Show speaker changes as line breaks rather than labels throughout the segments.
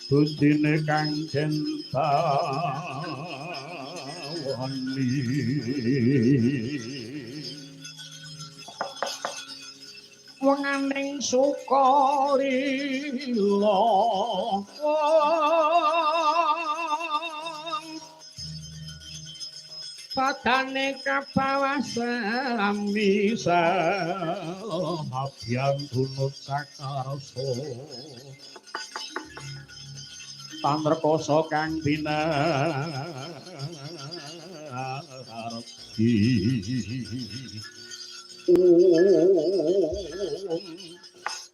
Gustine kang cinta wani wenganing sukarila padane kabawa sami sahabyan dunut sakarsa tanrekoso kang binarti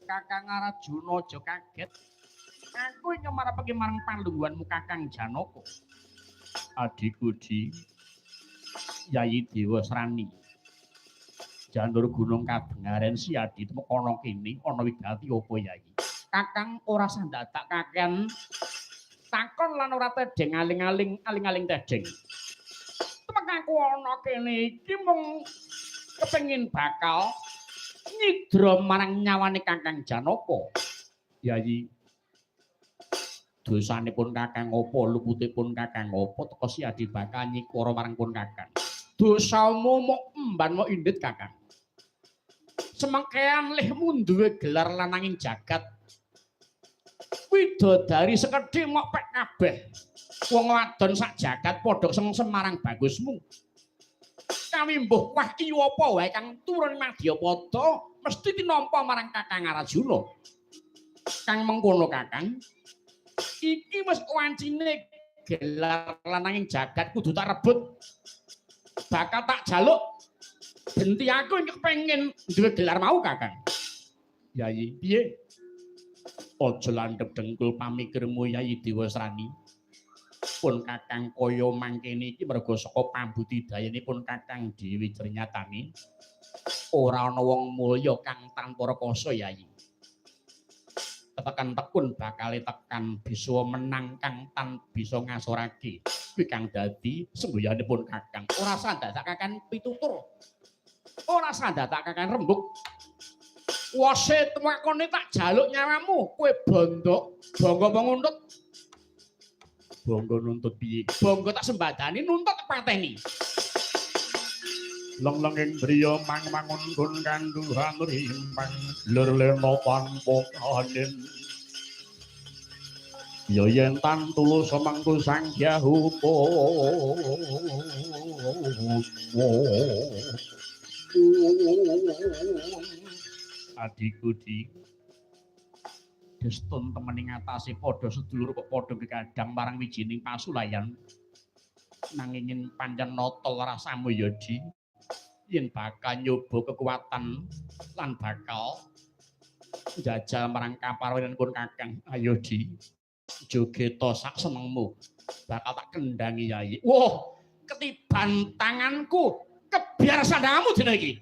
Kakang Arjuna aja kaget aku iki marepake marang panlungguhanmu Kakang Janaka adikku di Yayi Dewa Srani jandur gunung kadengaren si adi temuk ana kene ana wigati apa Yayi Kakang ora sandadak kakean takon lan ora tedeng aling-aling tedeng. Temek aku ana kene iki mung kepengin bakal nyidra marang nyawane Kakang Janaka. Yayi dosanipun Kakang apa luputipun Kakang apa teka si adi bakal nyikara marang pun Kakang. Dosamu mok emban mok indit Kakang. Semengkean lihmu duwe gelar lananging jagat widodari sekedhik mok pek kabeh wong wadon sak jagat padha semarang bagusmu kawimbuh wah iya apa wae kang turun Madyapada mesti tinampa marang Kakang Arjuna kang mengkono Kakang iki wis wancine gelar lananging jagat kudu tak rebut bakal tak jaluk genti aku iki kepengin duwe gelar mau Kakang Yayi piye aja landhep dengkul pamikirmu Yayi Dewa Srani. Pun Kakang kaya mangkene iki merga saka pambudidayanipun Kakang Dewi Jernyatani. Ora ana wong mulya kang tanpa rekasa Yayi. Tekan tekun bakale tekan bisa menang kang tan bisa ngasorake. Kuwi kang dadi senggoyanipun Kakang. Ora sandadak Kakang pitutur. Ora sandadak Kakang rembug. Wase temakone tak jaluk nyawamu kowe bondok bangga nuntut bangga nuntut piye bangga tak sembadani nuntut pateni lenglenging driya mangmangun gun kanduhan rimpang lur lena tanpa kanin ya yen tan tulus semangku sang yahupo adikku di destun temening atase padha sedulur kok padha gekadang marang wijining pasulayan nanging pancen notol rasamu ya di yen bakal nyoba kekuatan lan bakal njajal marang kaparwanipun Kakang ayo di jogeta sak senengmu bakal tak kendangi Yayi wah ketiban tanganku kebiar sandangamu dina iki